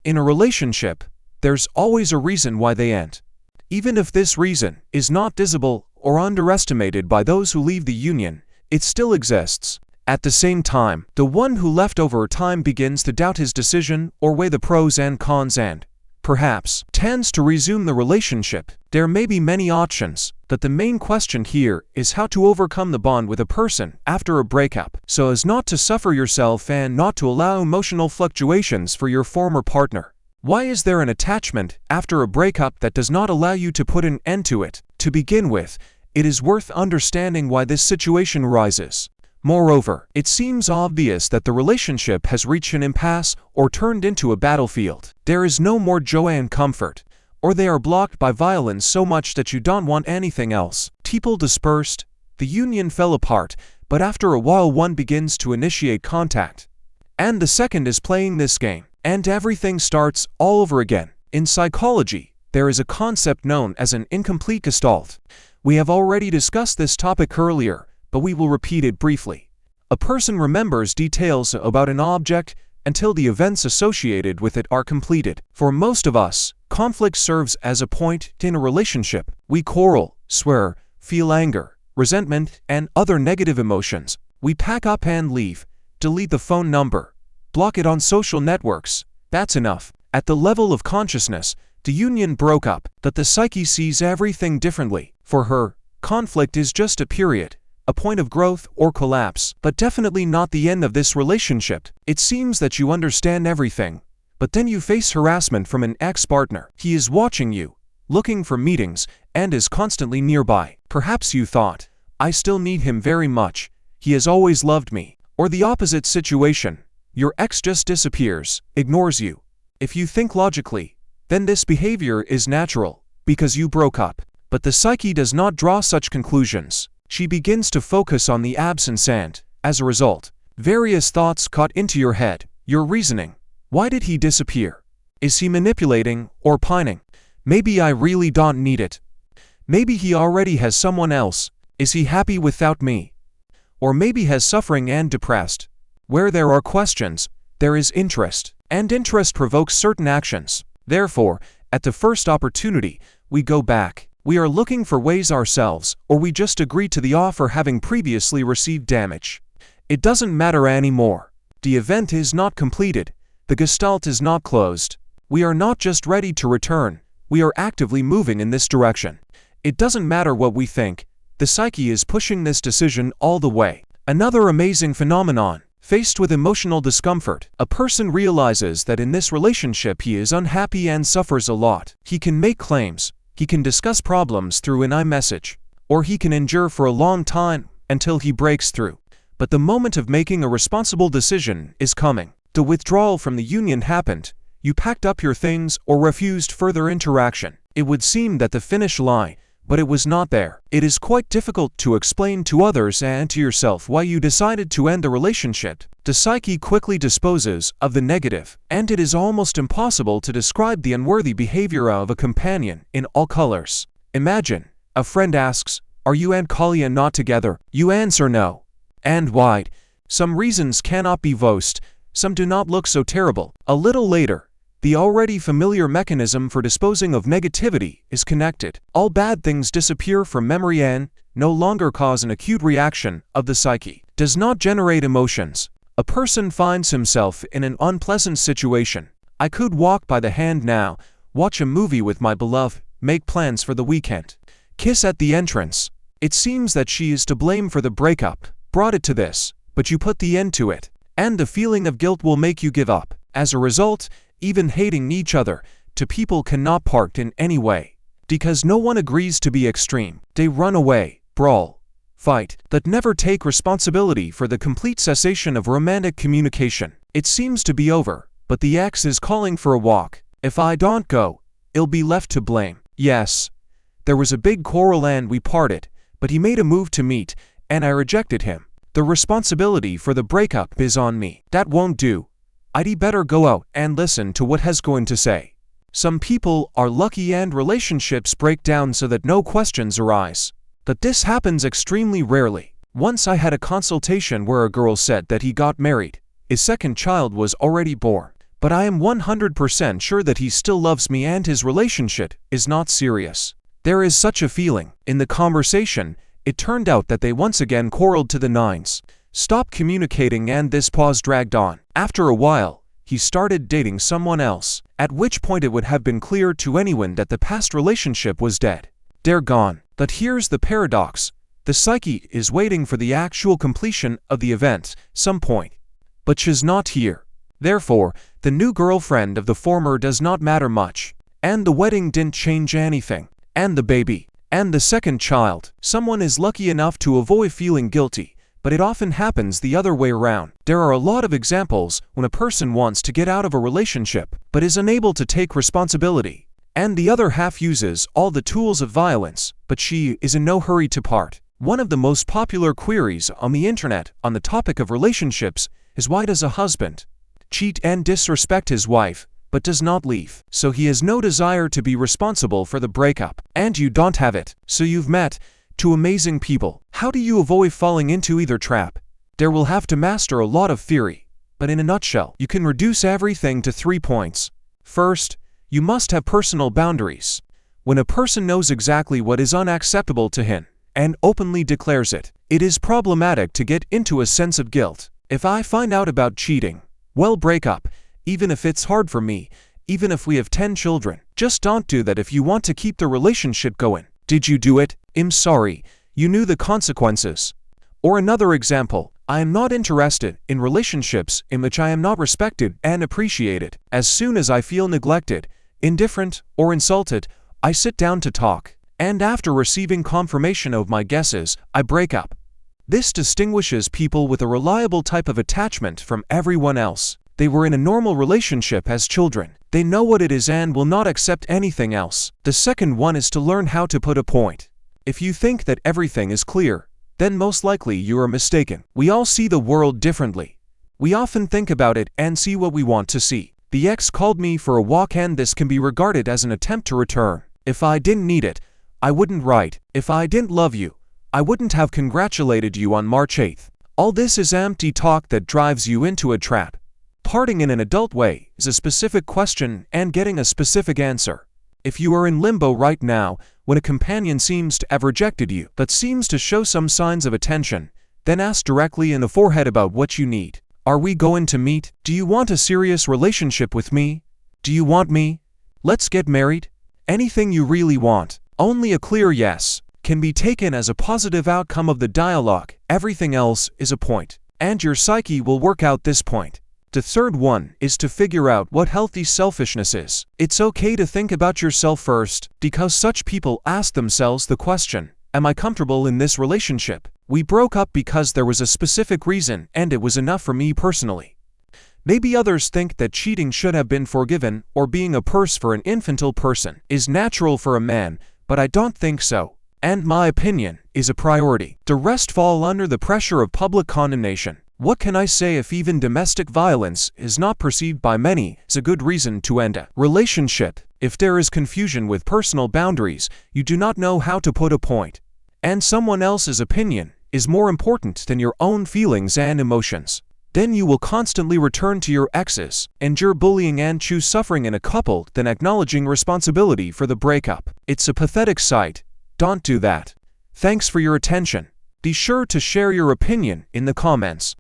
In a relationship, there's always a reason why they end. Even if this reason is not visible or underestimated by those who leave the union, it still exists. At the same time, the one who left over time begins to doubt his decision or weigh the pros and cons and, perhaps, tends to resume the relationship. There may be many options, but the main question here is how to overcome the bond with a person after a breakup so as not to suffer yourself and not to allow emotional fluctuations for your former partner. Why is there an attachment after a breakup that does not allow you to put an end to it? To begin with, it is worth understanding why this situation arises. Moreover, it seems obvious that the relationship has reached an impasse or turned into a battlefield. There is no more joy and comfort, or they are blocked by violence so much that you don't want anything else. People dispersed, the union fell apart, but after a while one begins to initiate contact, and the second is playing this game, and everything starts all over again. In psychology, there is a concept known as an incomplete gestalt. We have already discussed this topic earlier, but we will repeat it briefly. A person remembers details about an object until the events associated with it are completed. For most of us, conflict serves as a point in a relationship. We quarrel, swear, feel anger, resentment, and other negative emotions. We pack up and leave, delete the phone number, block it on social networks. That's enough. At the level of consciousness, the union broke up, but the psyche sees everything differently. For her, conflict is just a period, a point of growth or collapse, but definitely not the end of this relationship. It seems that you understand everything, but then you face harassment from an ex-partner. He is watching you, looking for meetings, and is constantly nearby. Perhaps you thought, I still need him very much, he has always loved me. Or the opposite situation, your ex just disappears, ignores you. If you think logically, then this behavior is natural, because you broke up. But the psyche does not draw such conclusions. She begins to focus on the absence and, as a result, various thoughts cut into your head. Your reasoning. Why did he disappear? Is he manipulating or pining? Maybe I really don't need it. Maybe he already has someone else. Is he happy without me? Or maybe has suffering and depressed. Where there are questions, there is interest, and interest provokes certain actions. Therefore, at the first opportunity, we go back. We are looking for ways ourselves, or we just agree to the offer having previously received damage. It doesn't matter anymore. The event is not completed. The gestalt is not closed. We are not just ready to return. We are actively moving in this direction. It doesn't matter what we think. The psyche is pushing this decision all the way. Another amazing phenomenon. Faced with emotional discomfort, a person realizes that in this relationship he is unhappy and suffers a lot. He can make claims. He can discuss problems through an iMessage, or he can endure for a long time until he breaks through. But the moment of making a responsible decision is coming. The withdrawal from the union happened. You packed up your things or refused further interaction. It would seem that the finish line, but it was not there. It is quite difficult to explain to others and to yourself why you decided to end the relationship. The psyche quickly disposes of the negative, and it is almost impossible to describe the unworthy behavior of a companion in all colors. Imagine, a friend asks, "Are you and Kalia not together?" You answer no. And why? Some reasons cannot be voiced, some do not look so terrible. A little later, the already familiar mechanism for disposing of negativity is connected. All bad things disappear from memory and no longer cause an acute reaction of the psyche. Does not generate emotions. A person finds himself in an unpleasant situation. I could walk by the hand now, watch a movie with my beloved, make plans for the weekend, kiss at the entrance. It seems that she is to blame for the breakup, brought it to this, but you put the end to it, and the feeling of guilt will make you give up. As a result, even hating each other, two people cannot part in any way. Because no one agrees to be extreme. They run away, brawl, fight, but never take responsibility for the complete cessation of romantic communication. It seems to be over, but the ex is calling for a walk. If I don't go, I'll be left to blame. Yes, there was a big quarrel and we parted, but he made a move to meet, and I rejected him. The responsibility for the breakup is on me. That won't do. I'd better go out and listen to what he's going to say. Some people are lucky and relationships break down so that no questions arise. But this happens extremely rarely. Once I had a consultation where a girl said that he got married. His second child was already born, but I am 100% sure that he still loves me and his relationship is not serious. There is such a feeling. In the conversation, it turned out that they once again quarreled to the nines, stopped communicating, and this pause dragged on. After a while, he started dating someone else, at which point it would have been clear to anyone that the past relationship was dead. They're gone. But here's the paradox. The psyche is waiting for the actual completion of the event, some point. But she's not here. Therefore, the new girlfriend of the former does not matter much. And the wedding didn't change anything. And the baby. And the second child. Someone is lucky enough to avoid feeling guilty, but it often happens the other way around. There are a lot of examples when a person wants to get out of a relationship, but is unable to take responsibility. And the other half uses all the tools of violence, but she is in no hurry to part. One of the most popular queries on the internet on the topic of relationships is, why does a husband cheat and disrespect his wife, but does not leave? So he has no desire to be responsible for the breakup. And you don't have it. So you've met two amazing people. How do you avoid falling into either trap? There will have to master a lot of theory, but in a nutshell, you can reduce everything to 3 points. First, you must have personal boundaries. When a person knows exactly what is unacceptable to him and openly declares it, it is problematic to get into a sense of guilt. If I find out about cheating, well, break up, even if it's hard for me, even if we have 10 children. Just don't do that if you want to keep the relationship going. Did you do it? I'm sorry, you knew the consequences. Or another example, I am not interested in relationships in which I am not respected and appreciated. As soon as I feel neglected, indifferent, or insulted, I sit down to talk, and after receiving confirmation of my guesses, I break up. This distinguishes people with a reliable type of attachment from everyone else. They were in a normal relationship as children. They know what it is and will not accept anything else. The second one is to learn how to put a point. If you think that everything is clear, then most likely you are mistaken. We all see the world differently. We often think about it and see what we want to see. The ex called me for a walk, and this can be regarded as an attempt to return. If I didn't need it, I wouldn't write. If I didn't love you, I wouldn't have congratulated you on March 8th. All this is empty talk that drives you into a trap. Parting in an adult way is a specific question and getting a specific answer. If you are in limbo right now, when a companion seems to have rejected you but seems to show some signs of attention, then ask directly in the forehead about what you need. Are we going to meet? Do you want a serious relationship with me? Do you want me? Let's get married? Anything you really want. Only a clear yes can be taken as a positive outcome of the dialogue. Everything else is a point, and your psyche will work out this point. The third one is to figure out what healthy selfishness is. It's okay to think about yourself first, because such people ask themselves the question, am I comfortable in this relationship? We broke up because there was a specific reason, and it was enough for me personally. Maybe others think that cheating should have been forgiven, or being a purse for an infantile person is natural for a man, but I don't think so. And my opinion is a priority. The rest fall under the pressure of public condemnation. What can I say if even domestic violence is not perceived by many as a good reason to end a relationship? If there is confusion with personal boundaries, you do not know how to put a point, and someone else's opinion is more important than your own feelings and emotions, then you will constantly return to your exes, endure bullying, and choose suffering in a couple than acknowledging responsibility for the breakup. It's a pathetic sight. Don't do that. Thanks for your attention. Be sure to share your opinion in the comments.